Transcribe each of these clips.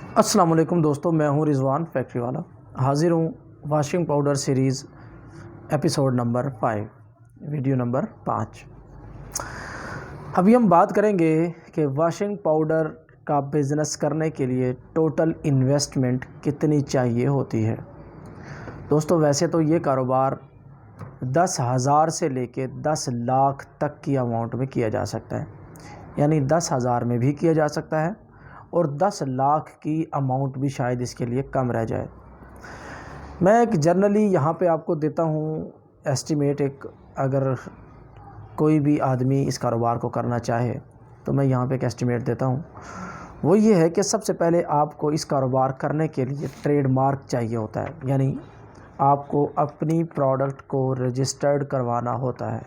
अस्सलाम वालेकुम दोस्तों, मैं हूं रिजवान फैक्ट्री वाला। हाज़िर हूं washing powder series episode number 5, video number 5। अभी हम बात करेंगे कि वाशिंग पाउडर का बिज़नेस करने के लिए टोटल इन्वेस्टमेंट कितनी चाहिए होती है। दोस्तों, वैसे तो ये कारोबार 10,000 से लेके 10 लाख तक की अमाउंट में किया जा सकता है, यानी 10,000 में भी किया जा सकता है और 10 लाख की अमाउंट भी शायद इसके लिए कम रह जाए। मैं एक जनरली यहाँ पे आपको देता हूँ एस्टिमेट एक, अगर कोई भी आदमी इस कारोबार को करना चाहे तो मैं यहाँ पे एक एस्टिमेट देता हूँ। वो ये है कि सबसे पहले आपको इस कारोबार करने के लिए ट्रेडमार्क चाहिए होता है, यानी आपको अपनी प्रोडक्ट को रजिस्टर्ड करवाना होता है।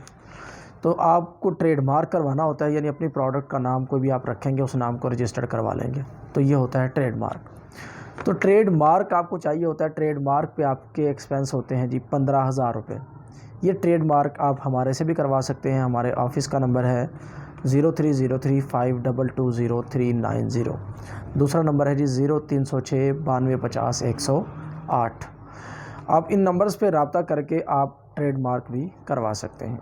तो आपको ट्रेडमार्क करवाना होता है, यानी अपनी प्रोडक्ट का नाम कोई भी आप रखेंगे उस नाम को रजिस्टर्ड करवा लेंगे, तो ये होता है ट्रेडमार्क। तो ट्रेडमार्क आपको चाहिए होता है। ट्रेडमार्क पे आपके एक्सपेंस होते हैं जी 15,000 रुपये। ये ट्रेडमार्क आप हमारे से भी करवा सकते हैं। हमारे ऑफ़िस का नंबर है 03035220 दूसरा नंबर है जी 0306 9250 108। आप इन नंबर्स पे रब्ता करके आप ट्रेडमार्क भी करवा सकते हैं।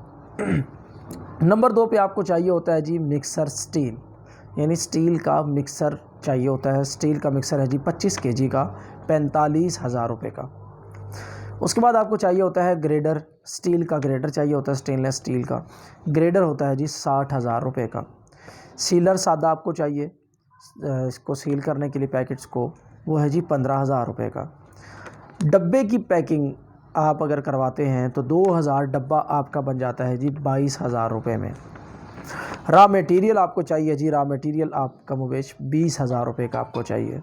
नंबर 2 पे आपको चाहिए होता है जी मिक्सर स्टील, यानी स्टील का मिक्सर चाहिए होता है। स्टील का मिक्सर है जी 25 केजी का, 45,000 रुपये का। उसके बाद आपको चाहिए होता है ग्रेडर, स्टील का ग्रेडर चाहिए होता है, स्टेनलेस स्टील का ग्रेडर होता है जी 60,000 रुपये का। सीलर सादा आपको चाहिए, इसको सील करने के लिए पैकेट्स को, वो है जी 15,000 रुपये का। डब्बे की पैकिंग आप अगर करवाते हैं तो 2,000 डब्बा आपका बन जाता है जी 22,000 रुपये में। रॉ मटेरियल आपको चाहिए जी, रॉ मटेरियल आपका मुवेश 20,000 रुपये का आपको चाहिए।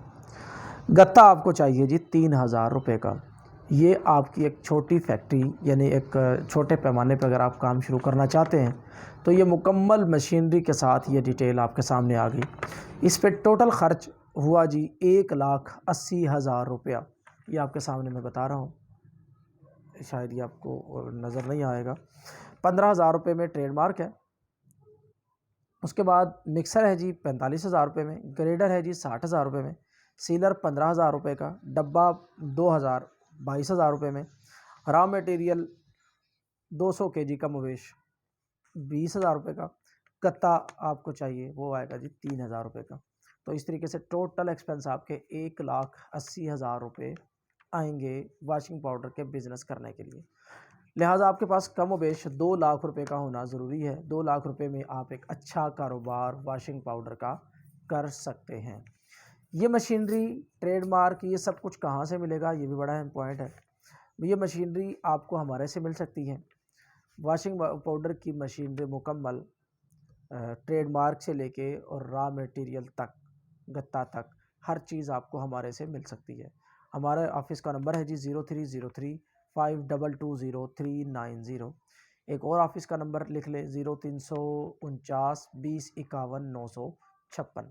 गत्ता आपको चाहिए जी 3,000 रुपये का। ये आपकी एक छोटी फैक्ट्री, यानी एक छोटे पैमाने पर अगर आप काम शुरू करना चाहते हैं तो ये मुकम्मल मशीनरी के साथ ये डिटेल आपके सामने आ गई। इस पे टोटल ख़र्च हुआ जी 1,80,000 रुपया। ये आपके सामने मैं बता रहा हूँ, शायद ये आपको नज़र नहीं आएगा। 15,000 रुपये में ट्रेडमार्क है। उसके बाद मिक्सर है जी 45,000 रुपये में, ग्रेडर है जी 60,000 रुपये में, सीलर 15,000 रुपये का, डब्बा 2,000 22,000 रुपये में, रॉ मटेरियल 200 केजी का मवेश 20,000 रुपये का, गत्ता आपको चाहिए वो आएगा जी 3,000 रुपये का। तो इस तरीके से टोटल एक्सपेंस आपके 1,80,000 रुपये आएंगे वाशिंग पाउडर के बिज़नेस करने के लिए। लिहाजा आपके पास कम बेश 2 लाख रुपए का होना ज़रूरी है। 2 लाख रुपए में आप एक अच्छा कारोबार वाशिंग पाउडर का कर सकते हैं। ये मशीनरी, ट्रेडमार्क, ये सब कुछ कहाँ से मिलेगा, ये भी बड़ा इम्पॉर्टेंट है। ये मशीनरी आपको हमारे से मिल सकती है। वाशिंग पाउडर की मशीनरी मुकम्मल ट्रेडमार्क से लेके और रॉ मटेरियल तक, गत्ता तक, हर चीज़ आपको हमारे से मिल सकती है। हमारे ऑफिस का नंबर है जी 03035220 एक और ऑफिस का नंबर लिख ले 0349 20 51 956।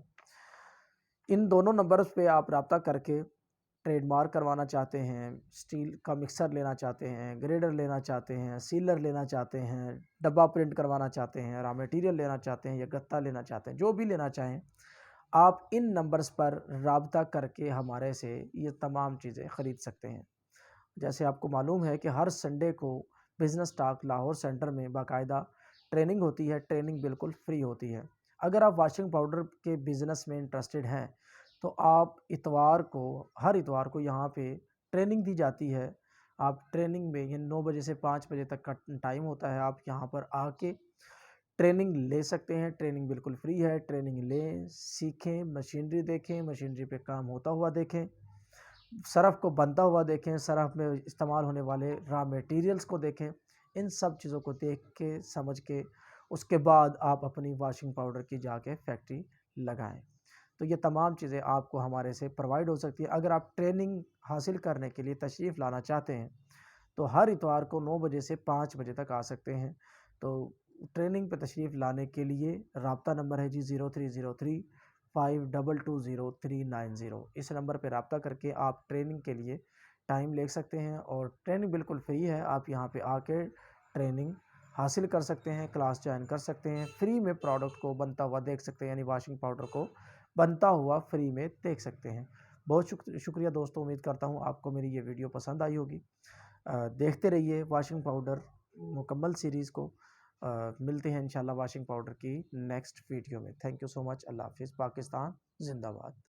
इन दोनों नंबर्स पे आप रब्ता करके ट्रेडमार्क करवाना चाहते हैं, स्टील का मिक्सर लेना चाहते हैं, ग्रेडर लेना चाहते हैं, सीलर लेना चाहते हैं, डब्बा प्रिंट करवाना चाहते हैं, रॉ मटेरियल लेना चाहते हैं या गत्ता लेना चाहते हैं, जो भी लेना चाहें आप इन नंबर्स पर रब्ता करके हमारे से ये तमाम चीज़ें ख़रीद सकते हैं। जैसे आपको मालूम है कि हर संडे को बिज़नेस टॉक लाहौर सेंटर में बाकायदा ट्रेनिंग होती है। ट्रेनिंग बिल्कुल फ्री होती है। अगर आप वाशिंग पाउडर के बिज़नेस में इंटरेस्टेड हैं तो आप इतवार को, हर इतवार को यहाँ पे ट्रेनिंग दी जाती है। आप ट्रेनिंग में, ये 9 बजे से 5 बजे तक का टाइम होता है, आप यहाँ पर आके ट्रेनिंग ले सकते हैं। ट्रेनिंग बिल्कुल फ्री है। ट्रेनिंग लें, सीखें, मशीनरी देखें, मशीनरी पे काम होता हुआ देखें, सरफ़ को बनता हुआ देखें, सरफ़ में इस्तेमाल होने वाले रॉ मटेरियल्स को देखें। इन सब चीज़ों को देख के, समझ के, उसके बाद आप अपनी वाशिंग पाउडर की जाके फैक्ट्री लगाएं। तो ये तमाम चीज़ें आपको हमारे से प्रोवाइड हो सकती है। अगर आप ट्रेनिंग हासिल करने के लिए तशरीफ़ लाना चाहते हैं तो हर इतवार को 9 बजे से 5 बजे तक आ सकते हैं। तो ट्रेनिंग पे तशरीफ़ लाने के लिए रब्ता नंबर है जी 03035220 इस नंबर पे रब्ता करके आप ट्रेनिंग के लिए टाइम ले सकते हैं और ट्रेनिंग बिल्कुल फ्री है। आप यहाँ पे आके ट्रेनिंग हासिल कर सकते हैं, क्लास ज्वाइन कर सकते हैं, फ्री में प्रोडक्ट को बनता हुआ देख सकते हैं, यानी वाशिंग पाउडर को बनता हुआ फ्री में देख सकते हैं। बहुत शुक्रिया दोस्तों, उम्मीद करता हूँ आपको मेरी ये वीडियो पसंद आई होगी। देखते रहिए वॉशिंग पाउडर मुकम्मल सीरीज़ को। मिलते हैं इंशाल्लाह वॉशिंग पाउडर की नेक्स्ट वीडियो में। Thank you so much. अल्लाह हाफिज़। पाकिस्तान जिंदाबाद।